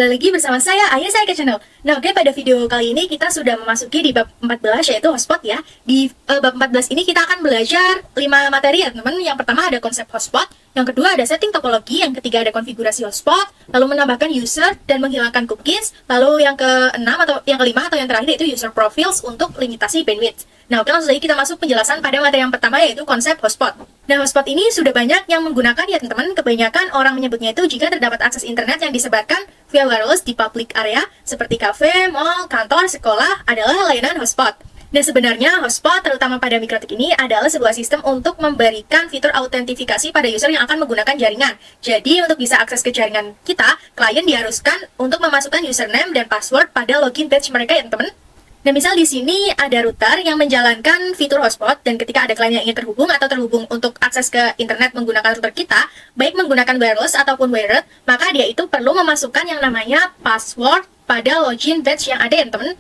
kembali lagi bersama saya, Ayah saya ke channel. Nah, oke, pada video kali ini kita sudah memasuki di bab 14 yaitu hotspot ya. Di bab 14 ini kita akan belajar 5 materi ya, teman-teman. Yang pertama ada konsep hotspot, yang kedua ada setting topologi, yang ketiga ada konfigurasi hotspot, lalu menambahkan user dan menghilangkan cookies, lalu yang keenam atau yang kelima atau yang terakhir itu user profiles untuk limitasi bandwidth. Nah, oke, langsung saja kita masuk penjelasan pada materi yang pertama yaitu konsep hotspot. Nah, hotspot ini sudah banyak yang menggunakan ya teman-teman. Kebanyakan orang menyebutnya itu jika terdapat akses internet yang disebarkan via wireless di public area seperti kafe, mall, kantor, sekolah adalah layanan hotspot. Dan sebenarnya hotspot terutama pada Mikrotik ini adalah sebuah sistem untuk memberikan fitur autentifikasi pada user yang akan menggunakan jaringan. Jadi untuk bisa akses ke jaringan kita, klien diharuskan untuk memasukkan username dan password pada login page mereka ya teman-teman. Nah, misal di sini ada router yang menjalankan fitur hotspot dan ketika ada klien yang ingin terhubung atau terhubung untuk akses ke internet menggunakan router kita, baik menggunakan wireless ataupun wired, maka dia itu perlu memasukkan yang namanya password pada login page yang ada ya teman.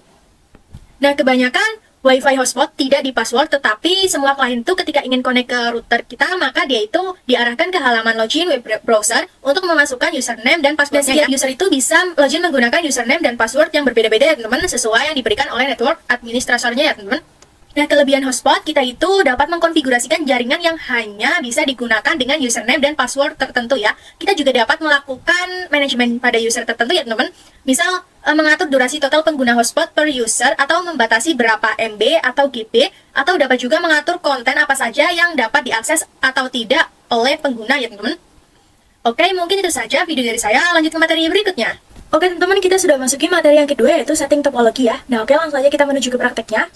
Nah, kebanyakan Wi-Fi hotspot tidak di password, tetapi semua klien itu ketika ingin connect ke router kita, maka dia itu diarahkan ke halaman login web browser untuk memasukkan username dan password. Dan setiap user itu bisa login menggunakan username dan password yang berbeda-beda ya teman-teman, sesuai yang diberikan oleh network administratornya ya teman-teman. Nah, kelebihan hotspot kita itu dapat mengkonfigurasikan jaringan yang hanya bisa digunakan dengan username dan password tertentu ya. Kita juga dapat melakukan manajemen pada user tertentu ya teman-teman. Misal mengatur durasi total pengguna hotspot per user atau membatasi berapa MB atau GB, atau dapat juga mengatur konten apa saja yang dapat diakses atau tidak oleh pengguna ya teman-teman. Oke, mungkin itu saja video dari saya. Lanjut ke materi berikutnya. Oke teman-teman, kita sudah masuki materi yang kedua yaitu setting topologi ya. Nah, oke, langsung saja kita menuju ke prakteknya.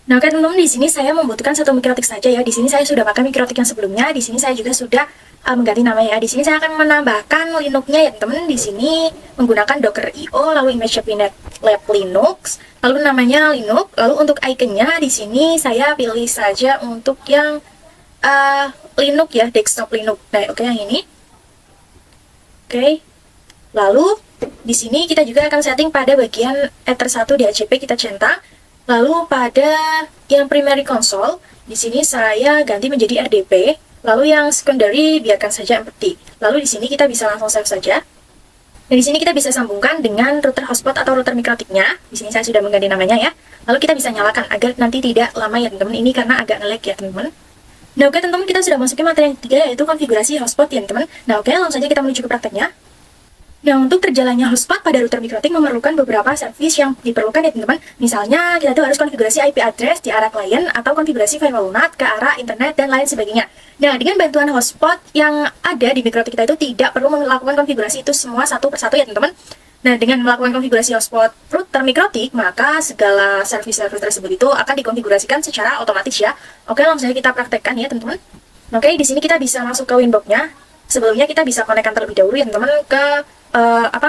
Nah, oke teman-teman, di sini saya membutuhkan satu Mikrotik saja ya. Di sini saya sudah pakai Mikrotik yang sebelumnya. Di sini saya juga sudah mengganti namanya ya. Di sini saya akan menambahkan Linux-nya ya teman-teman. Di sini menggunakan Docker.io, lalu image Pinet Lab Linux, lalu namanya Linux. Lalu untuk iconnya di sini saya pilih saja untuk yang Linux ya, desktop Linux. Nah, oke, yang ini. Oke. Lalu di sini kita juga akan setting pada bagian Ether 1 DHCP kita centang. Lalu pada yang primary console, di sini saya ganti menjadi RDP. Lalu yang secondary biarkan saja empty. Lalu di sini kita bisa langsung save saja. Dan di sini kita bisa sambungkan dengan router hotspot atau router Mikrotiknya. Di sini saya sudah mengganti namanya ya. Lalu kita bisa nyalakan agar nanti tidak lama ya teman-teman. Ini karena agak nge-lag ya teman-teman. Nah, oke teman-teman, kita sudah masukin materi yang ketiga yaitu konfigurasi hotspot ya teman-teman. Nah, oke, langsung saja kita menuju ke prakteknya. Nah, untuk terjalannya hotspot pada router Mikrotik memerlukan beberapa service yang diperlukan ya teman-teman. Misalnya, kita tuh harus konfigurasi IP address di arah klien atau konfigurasi firewall NAT ke arah internet dan lain sebagainya. Nah, dengan bantuan hotspot yang ada di Mikrotik kita itu tidak perlu melakukan konfigurasi itu semua satu persatu ya teman-teman. Nah, dengan melakukan konfigurasi hotspot router Mikrotik, maka segala service-service tersebut itu akan dikonfigurasikan secara otomatis ya. Oke, langsung saja kita praktekkan ya teman-teman. Oke, di sini kita bisa masuk ke Winbox-nya. Sebelumnya kita bisa konekkan terlebih dahulu ya teman-teman ke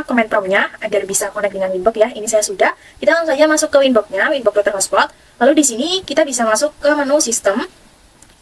command prompt-nya agar bisa connect dengan Winbox ya. Ini saya sudah. Kita langsung saja masuk ke Winbox-nya, Winbox router hotspot. Lalu di sini kita bisa masuk ke menu sistem,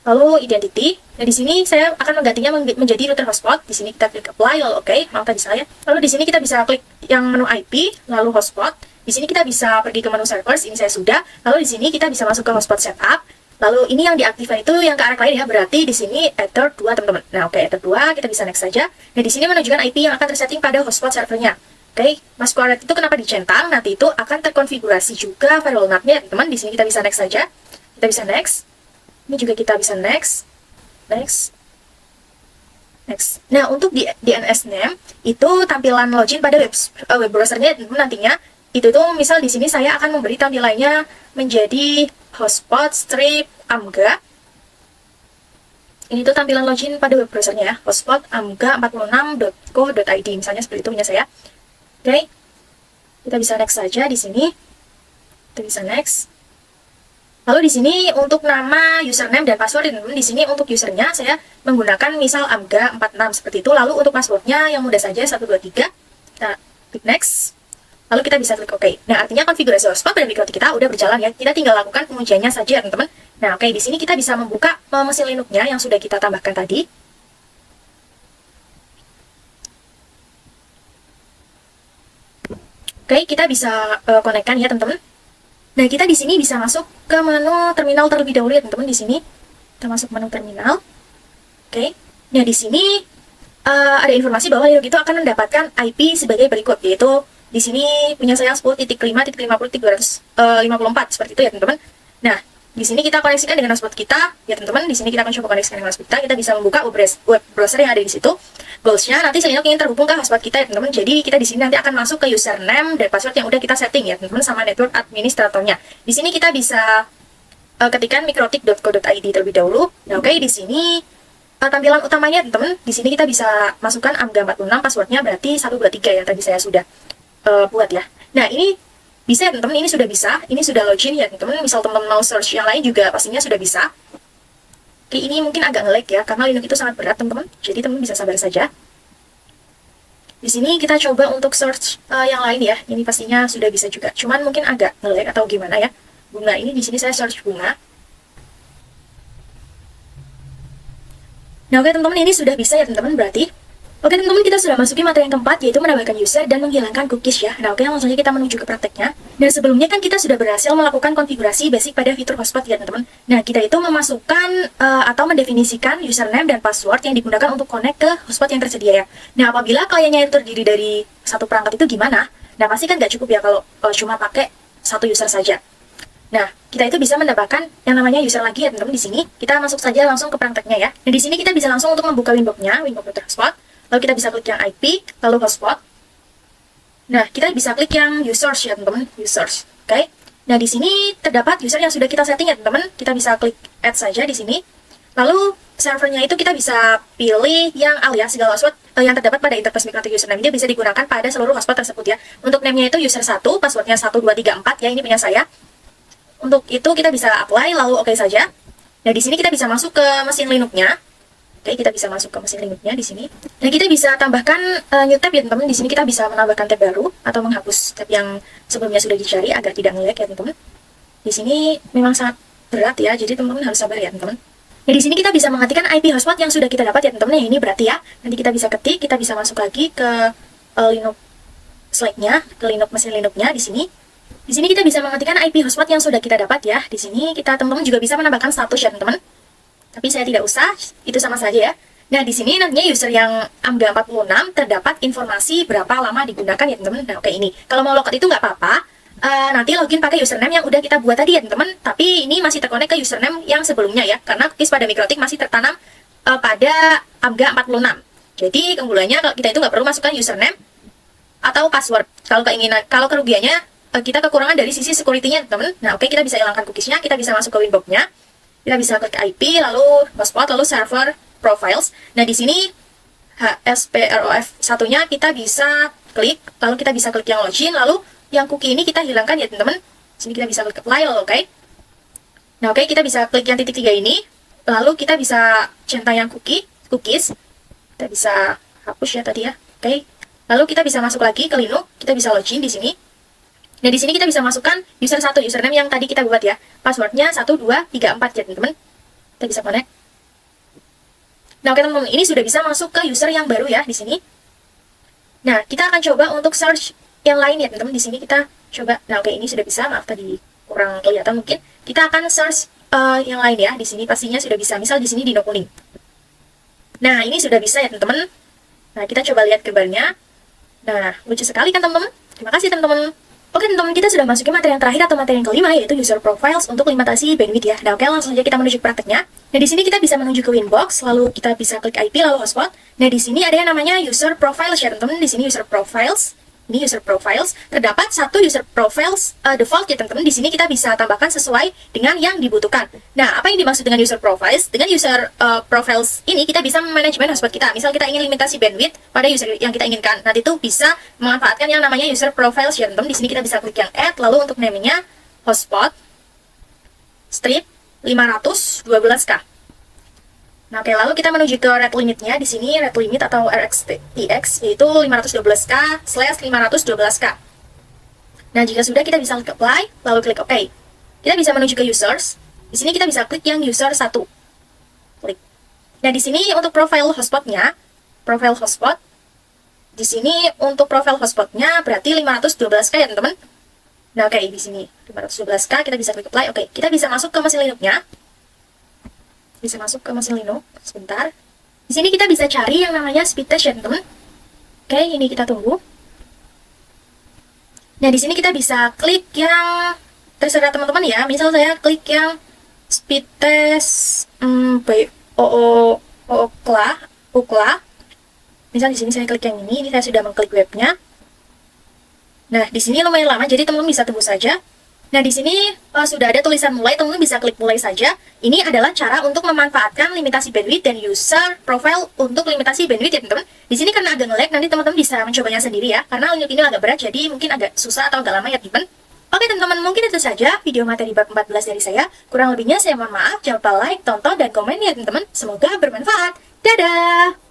lalu identity. Nah, di sini saya akan menggantinya menjadi router hotspot. Di sini kita klik apply, lalu oke, maaf tadi saya. Lalu di sini kita bisa klik yang menu IP, lalu hotspot. Di sini kita bisa pergi ke menu servers, ini saya sudah. Lalu di sini kita bisa masuk ke hotspot setup. Lalu ini yang diaktifkan itu yang ke arah klien ya, berarti di sini Ether 2 teman-teman. Nah, oke, Ether 2 kita bisa next saja. Nah, di sini menunjukkan IP yang akan tersetting pada hotspot servernya. Oke, mask warnet itu kenapa dicentang? Nanti itu akan terkonfigurasi juga firewall NAT-nya, teman-teman. Di sini kita bisa next saja. Kita bisa next. Ini juga kita bisa next. Next. Next. Nah, untuk di DNS name itu tampilan login pada web browsernya nantinya itu tuh misal di sini saya akan memberi tampilannya menjadi hotspot strip amga. Ini tuh tampilan login pada web browsernya ya, hotspot amga46.co.id misalnya seperti itu punya saya. Oke, kita bisa next saja di sini. Kita bisa next. Lalu di sini untuk nama username dan password di sini untuk usernya saya menggunakan misal amga46 seperti itu. Lalu untuk passwordnya yang mudah saja 123. Kita klik next. Lalu kita bisa klik OK. Nah, artinya konfigurasi hotspot pada Mikrotik kita udah berjalan ya. Kita tinggal lakukan pengujiannya saja, teman-teman. Nah, oke, di sini kita bisa membuka mesin Linux-nya yang sudah kita tambahkan tadi. Oke, kita bisa konekkan ya, teman-teman. Nah, kita di sini bisa masuk ke menu terminal terlebih dahulu ya, teman-teman. Di sini kita masuk menu terminal. Oke. Nah, di sini ada informasi bahwa Linux itu akan mendapatkan IP sebagai berikut, yaitu di sini punya saya 10.5.50.254 seperti itu ya teman-teman. Nah, di sini kita koneksikan dengan hotspot kita ya teman-teman. Di sini kita akan coba koneksikan dengan hotspot kita. Kita bisa membuka web browser yang ada di situ. Goalsnya nanti Linux ingin terhubung ke hotspot kita ya teman-teman. Jadi kita di sini nanti akan masuk ke username dan password yang udah kita setting ya teman-teman sama network administratornya. Di sini kita bisa ketikkan mikrotik.co.id terlebih dahulu. Nah, oke, di sini tampilan utamanya teman-teman. Di sini kita bisa masukkan AMGA46, passwordnya berarti 123 yang tadi saya sudah buat ya. Nah, ini bisa ya teman-teman, ini sudah login ya teman-teman. Misal teman-teman mau search yang lain juga pastinya sudah bisa. Oke, ini mungkin agak nge-lag ya, karena Linux itu sangat berat teman-teman. Jadi teman-teman bisa sabar saja. Di sini kita coba untuk search yang lain ya. Ini pastinya sudah bisa juga. Cuman mungkin agak nge-lag atau gimana ya. Bunga ini di sini saya search bunga. Nah, oke teman-teman, ini sudah bisa ya teman-teman berarti. Oke teman-teman, kita sudah masuki materi yang keempat, yaitu menambahkan user dan menghilangkan cookies ya. Nah, oke, langsung saja kita menuju ke prakteknya. Dan sebelumnya kan kita sudah berhasil melakukan konfigurasi basic pada fitur hotspot ya teman-teman. Nah, kita itu memasukkan atau mendefinisikan username dan password yang digunakan untuk connect ke hotspot yang tersedia ya. Nah, apabila kliennya itu terdiri dari satu perangkat itu gimana? Nah, pasti kan nggak cukup ya kalau cuma pakai satu user saja. Nah, kita itu bisa menambahkan yang namanya user lagi ya teman-teman. Di sini kita masuk saja langsung ke prakteknya ya. Nah, di sini kita bisa langsung untuk membuka winbox-nya, winbox.hotspot. Lalu kita bisa klik yang IP, lalu hotspot. Nah, kita bisa klik yang users ya teman-teman, users. Oke. Nah, di sini terdapat user yang sudah kita setting ya teman-teman. Kita bisa klik add saja di sini. Lalu servernya itu kita bisa pilih yang alias segala hotspot yang terdapat pada interface mikrotik username. Dia bisa digunakan pada seluruh hotspot tersebut ya. Untuk name-nya itu user 1, passwordnya 1234 ya, ini punya saya. Untuk itu kita bisa apply, lalu oke saja. Nah, di sini kita bisa masuk ke mesin Linux-nya. Oke, kita bisa masuk ke mesin Linux-nya di sini. Dan kita bisa tambahkan new tab ya teman-teman. Di sini kita bisa menambahkan tab baru atau menghapus tab yang sebelumnya sudah dicari agar tidak nge-lag ya teman-teman. Di sini memang sangat berat ya, jadi teman-teman harus sabar ya teman-teman. Nah, di sini kita bisa mengetikkan IP hotspot yang sudah kita dapat ya teman-teman. Nah, ini berarti ya. Nanti kita bisa ketik, kita bisa masuk lagi ke Linux Slack-nya, ke Linux mesin Linux-nya di sini. Di sini kita bisa mengetikkan IP hotspot yang sudah kita dapat ya. Di sini kita teman-teman juga bisa menambahkan status ya teman-teman. Tapi saya tidak usah, itu sama saja ya. Nah, di sini nantinya user yang AMGA46 terdapat informasi berapa lama digunakan ya teman-teman. Nah, oke ini. Kalau mau logout itu nggak apa-apa. Nanti login pakai username yang udah kita buat tadi ya teman-teman. Tapi ini masih terkonek ke username yang sebelumnya ya. Karena cookies pada mikrotik masih tertanam pada AMGA46. Jadi keunggulannya kalau kita itu nggak perlu masukkan username atau password. Kalau kerugiannya kita kekurangan dari sisi security-nya teman-teman. Nah, oke, kita bisa hilangkan cookies-nya, kita bisa masuk ke winbox-nya. Kita bisa klik IP, lalu hotspot, lalu server profiles. Nah, di sini HSPROF satunya kita bisa klik, lalu kita bisa klik yang login, lalu yang cookie ini kita hilangkan ya teman-teman. Sini kita bisa klik apply, lalu oke. Nah, oke, kita bisa klik yang titik 3 ini, lalu kita bisa centang yang cookies. Kita bisa hapus ya tadi ya. Oke. Lalu kita bisa masuk lagi ke Linux, kita bisa login di sini. Nah, di sini kita bisa masukkan user 1, username yang tadi kita buat ya. Passwordnya 1234 ya teman-teman. Kita bisa connect. Nah, oke teman-teman, ini sudah bisa masuk ke user yang baru ya di sini. Nah, kita akan coba untuk search yang lain ya teman-teman. Di sini kita coba. Nah, oke, ini sudah bisa. Maaf tadi kurang kelihatan mungkin. Kita akan search yang lain ya. Di sini pastinya sudah bisa. Misal di sini Dino kuning. Nah, ini sudah bisa ya teman-teman. Nah, kita coba lihat gambarnya. Nah, lucu sekali kan teman-teman? Terima kasih teman-teman. Oke teman-teman, kita sudah masuki materi yang terakhir atau materi yang kelima, yaitu user profiles untuk limitasi bandwidth ya. Nah, oke, langsung saja kita menuju ke prakteknya. Nah, di sini kita bisa menuju ke winbox, lalu kita bisa klik IP lalu hotspot. Nah, di sini ada yang namanya user profiles ya teman-teman. Di sini user profiles. Ini user profiles. Terdapat satu user profiles default ya teman-teman. Di sini kita bisa tambahkan sesuai dengan yang dibutuhkan. Nah, apa yang dimaksud dengan user profiles? Dengan user profiles ini kita bisa manajemen hotspot kita. Misal kita ingin limitasi bandwidth pada user yang kita inginkan. Nanti itu bisa memanfaatkan yang namanya user profiles ya teman-teman. Di sini kita bisa klik yang add, lalu untuk namanya hotspot strip 512K. Nah, oke, lalu kita menuju ke rate limitnya. Di sini rate limit atau RxTX yaitu 512K/512K. Nah, jika sudah kita bisa klik apply, lalu klik OK. Kita bisa menuju ke users. Di sini kita bisa klik yang user 1. Klik. Nah, di sini untuk profile hotspotnya, profile hotspot. Di sini untuk profile hotspotnya berarti 512K ya teman-teman. Nah, oke, di sini 512K kita bisa klik apply. Oke, kita bisa masuk ke mesin Linux-nya. Bisa masuk ke mesin Linux sebentar. Di sini kita bisa cari yang namanya speed test ya teman-teman. Oke, ini kita tunggu. Nah, di sini kita bisa klik yang terserah teman-teman ya. Misal saya klik yang speed test by Ookla. Misal di sini saya klik yang ini saya sudah mengklik webnya. Nah, di sini lumayan lama, jadi teman-teman bisa tunggu saja. Nah, di sini sudah ada tulisan mulai, teman-teman bisa klik mulai saja. Ini adalah cara untuk memanfaatkan limitasi bandwidth dan user profile untuk limitasi bandwidth ya teman-teman. Di sini karena agak nge-lag, nanti teman-teman bisa mencobanya sendiri ya. Karena unit ini agak berat, jadi mungkin agak susah atau agak lama ya teman-teman. Oke teman-teman, mungkin itu saja video materi bab 14 dari saya. Kurang lebihnya saya mohon maaf, jangan lupa like, tonton, dan komen ya teman-teman. Semoga bermanfaat. Dadah!